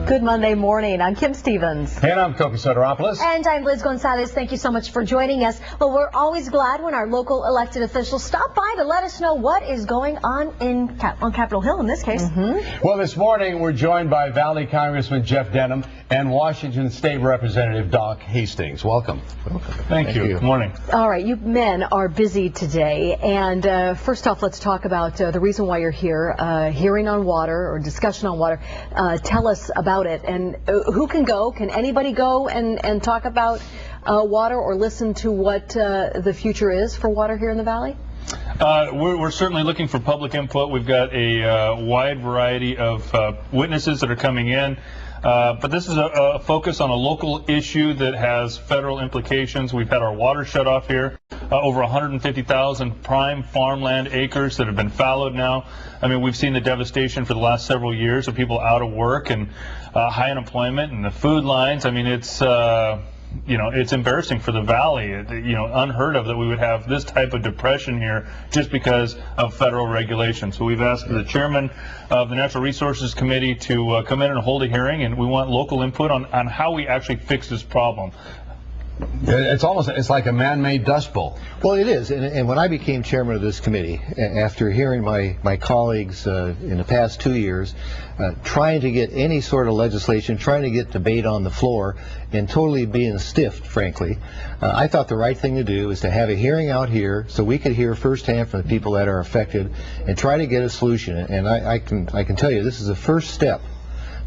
Good Monday morning. I'm Kim Stevens. And I'm Kofi Soteropoulos. And I'm Liz Gonzalez. Thank you so much for joining us. Well, we're always glad when our local elected officials stop by to let us know what is going on on Capitol Hill in this case. Well, this morning we're joined by Valley Congressman Jeff Denham and Washington State Representative Doc Hastings. Welcome. Thank you. Good morning. All right, you men are busy today. And first off, let's talk about the reason why you're here, hearing on water or discussion on water. Tell us about it. And who can go? Can anybody go and talk about water or listen to what the future is for water here in the Valley? We're certainly looking for public input. We've got a wide variety of witnesses that are coming in. But this is a focus on a local issue that has federal implications. We've had our water shut off here, over 150,000 prime farmland acres that have been fallowed now. I mean, we've seen the devastation for the last several years of people out of work and high unemployment and the food lines. I mean, it's it's embarrassing for the Valley, unheard of that we would have this type of depression here just because of federal regulation. So we've asked the chairman of the Natural Resources Committee to come in and hold a hearing, and we want local input on how we actually fix this problem. It's like a man-made dust bowl. Well, it is, and when I became chairman of this committee, after hearing my colleagues in the past 2 years trying to get any sort of legislation, trying to get debate on the floor, and totally being stiffed, frankly, I thought the right thing to do is to have a hearing out here so we could hear firsthand from the people that are affected and try to get a solution. And I can tell you, this is the first step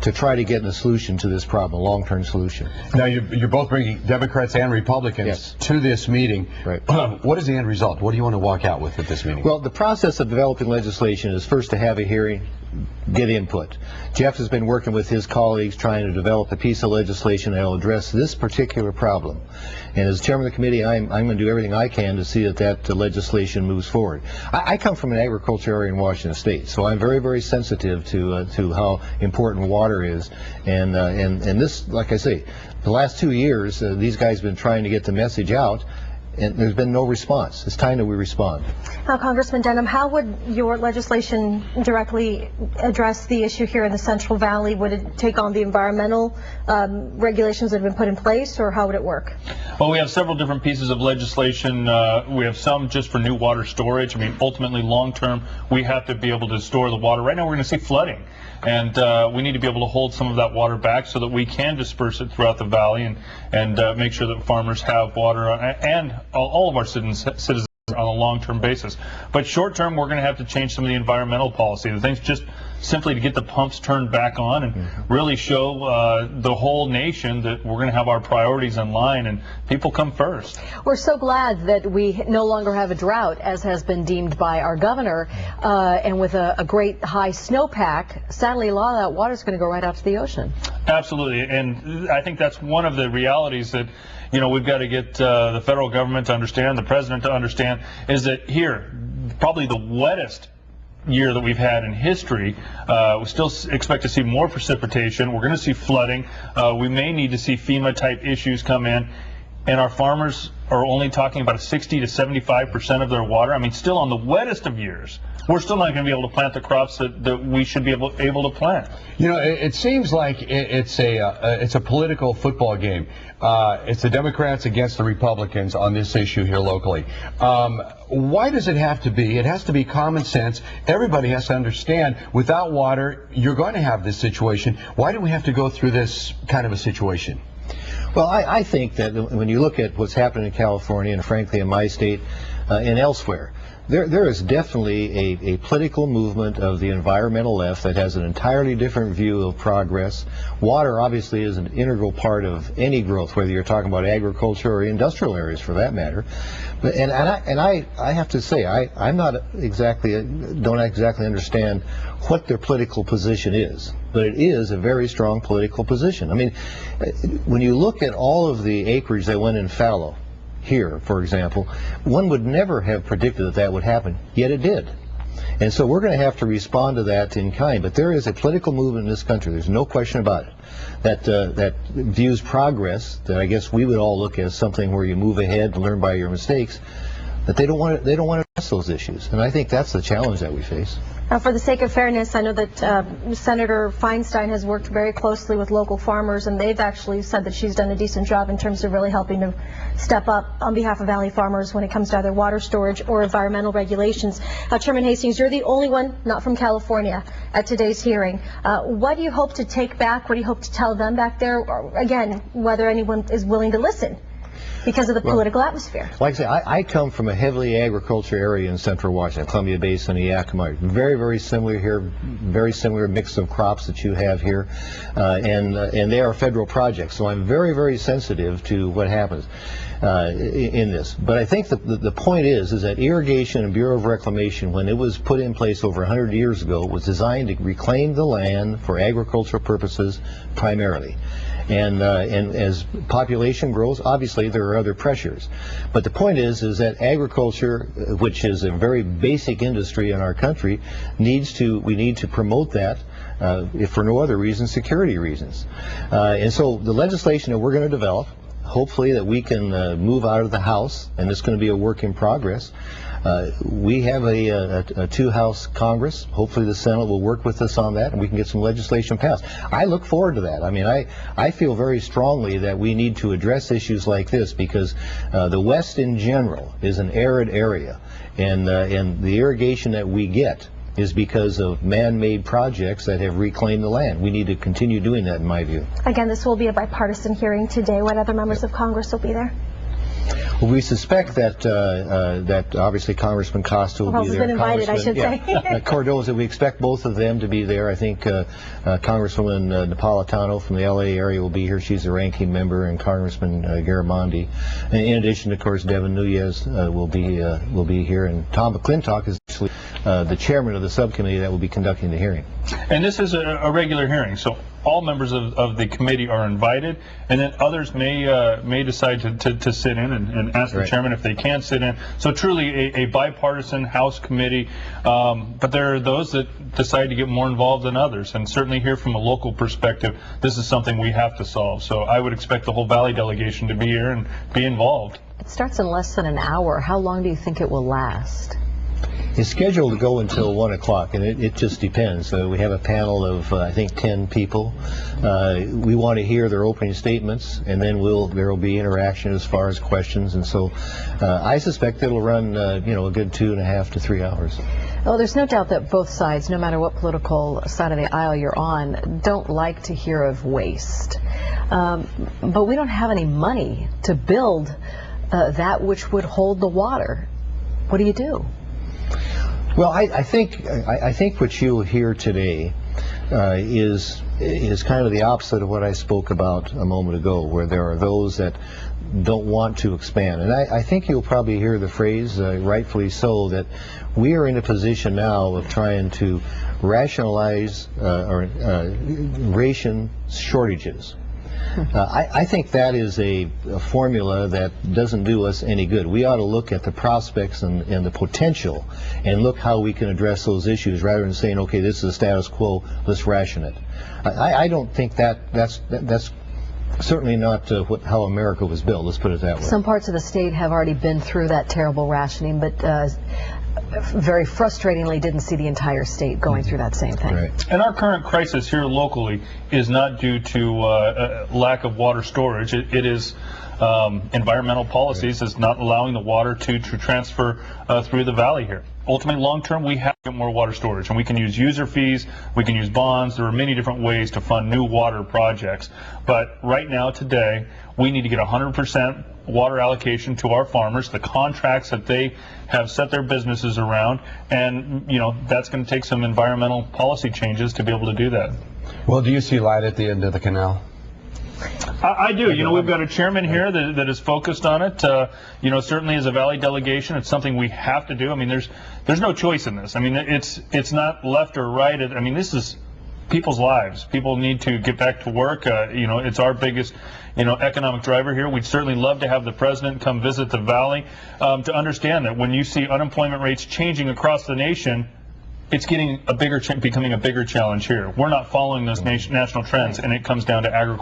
to try to get a solution to this problem, a long-term solution. Now, you're both bringing Democrats and Republicans to this meeting. Right. What is the end result? What do you want to walk out with at this meeting? Well, the process of developing legislation is first to have a hearing, get input. Jeff has been working with his colleagues trying to develop a piece of legislation that will address this particular problem. And as chairman of the committee, I'm going to do everything I can to see that legislation moves forward. I come from an agriculture area in Washington State, so I'm very, very sensitive to how important water is. And this, like I say, the last 2 years, these guys have been trying to get the message out, and there's been no response. It's time that we respond. Now, Congressman Denham, how would your legislation directly address the issue here in the Central Valley? Would it take on the environmental regulations that have been put in place, or how would it work? Well, we have several different pieces of legislation. We have some just for new water storage. I mean, ultimately, long-term, we have to be able to store the water. Right now, we're going to see flooding, and we need to be able to hold some of that water back so that we can disperse it throughout the valley and make sure that farmers have water and all of our citizens on a long-term basis. But short-term, we're going to have to change some of the environmental policy. The things just simply to get the pumps turned back on and really show the whole nation that we're going to have our priorities in line and people come first. We're so glad that we no longer have a drought, as has been deemed by our governor, and with a great high snowpack, sadly a lot of that water is going to go right out to the ocean. Absolutely, and I think that's one of the realities that we've got to get the federal government to understand, the president to understand, is that here, probably the wettest year that we've had in history, we still expect to see more precipitation. We're going to see flooding. We may need to see FEMA type issues come in. And our farmers are only talking about 60 to 75% of their water. I mean, still on the wettest of years, we're still not going to be able to plant the crops that we should be able to plant. It seems like it's a political football game. It's the Democrats against the Republicans on this issue here locally. Why does it have to be? It has to be common sense. Everybody has to understand without water, you're going to have this situation. Why do we have to go through this kind of a situation? Well, I think that when you look at what's happening in California and frankly in my state and elsewhere, there is definitely a political movement of the environmental left that has an entirely different view of progress. Water obviously is an integral part of any growth, whether you're talking about agriculture or industrial areas for that matter. And I have to say, I don't exactly understand what their political position is, but it is a very strong political position. I mean, when you look at all of the acreage that went in fallow here, for example, one would never have predicted that that would happen, yet it did. And so we're going to have to respond to that in kind. But there is a political movement in this country, there's no question about it, that views progress, that I guess we would all look as something where you move ahead and learn by your mistakes, that they don't want to those issues. And I think that's the challenge that we face. For the sake of fairness, I know that Senator Feinstein has worked very closely with local farmers, and they've actually said that she's done a decent job in terms of really helping to step up on behalf of Valley farmers when it comes to either water storage or environmental regulations. Chairman Hastings, you're the only one not from California at today's hearing. What do you hope to take back? What do you hope to tell them back there? Or, again, whether anyone is willing to listen because of the political atmosphere. Like I say, I come from a heavily agriculture area in central Washington, Columbia Basin and Yakima. Very, very similar here, very similar mix of crops that you have here, and they are federal projects. So I'm very, very sensitive to what happens in this. But I think the point is that irrigation and Bureau of Reclamation, when it was put in place over 100 years ago, was designed to reclaim the land for agricultural purposes primarily. And as population grows, obviously there are other pressures. But the point is that agriculture, which is a very basic industry in our country, we need to promote that, if for no other reason, security reasons. And so the legislation that we're going to develop, hopefully that we can move out of the House, and it's going to be a work in progress. We have a two-house Congress. Hopefully the Senate will work with us on that and we can get some legislation passed. I look forward to that. I mean, I feel very strongly that we need to address issues like this because the West in general is an arid area, and the irrigation that we get is because of man-made projects that have reclaimed the land. We need to continue doing that, in my view. Again, this will be a bipartisan hearing today. What other members of Congress will be there? Well, we suspect that that obviously Congressman Costa will be there. Has been invited, I should say. Cardoza, we expect both of them to be there. I think Congresswoman Napolitano from the LA area will be here. She's the ranking member, and Congressman Garabandi. And in addition, of course, Devin Nunes will be here, and Tom McClintock is actually the chairman of the subcommittee that will be conducting the hearing. And this is a regular hearing, so all members of the committee are invited, and then others may decide to sit in and ask the chairman if they can sit in. So truly a bipartisan House committee, but there are those that decide to get more involved than others, and certainly here from a local perspective, this is something we have to solve. So I would expect the whole Valley delegation to be here and be involved. It starts in less than an hour. How long do you think it will last? It's scheduled to go until 1 o'clock, and it just depends. We have a panel of, I think, 10 people. We want to hear their opening statements, and then there will be interaction as far as questions. And so I suspect it'll run, a good 2.5 to 3 hours. Well, there's no doubt that both sides, no matter what political side of the aisle you're on, don't like to hear of waste. But we don't have any money to build that which would hold the water. What do you do? Well, I think what you'll hear today is kind of the opposite of what I spoke about a moment ago, where there are those that don't want to expand. And I think you'll probably hear the phrase, rightfully so, that we are in a position now of trying to rationalize ration shortages. I think that is a formula that doesn't do us any good. We ought to look at the prospects and the potential and look how we can address those issues rather than saying, okay, this is the status quo, let's ration it. I don't think that's certainly not how America was built, let's put it that way. Some parts of the state have already been through that terrible rationing, but very frustratingly didn't see the entire state going through that same thing. Right. And our current crisis here locally is not due to lack of water storage. It is environmental policies is not allowing the water to transfer through the valley here. Ultimately, long term, we have to get more water storage, and we can use user fees, we can use bonds. There are many different ways to fund new water projects. But right now, today, we need to get 100% water allocation to our farmers, the contracts that they have set their businesses around, and that's going to take some environmental policy changes to be able to do that. Well, do you see light at the end of the canal? I do. We've got a chairman here that is focused on it. Certainly as a Valley delegation, it's something we have to do. I mean, there's no choice in this. I mean, it's not left or right. This is people's lives. People need to get back to work. It's our biggest, economic driver here. We'd certainly love to have the president come visit the Valley to understand that when you see unemployment rates changing across the nation, it's becoming a bigger challenge here. We're not following those national trends, and it comes down to agriculture.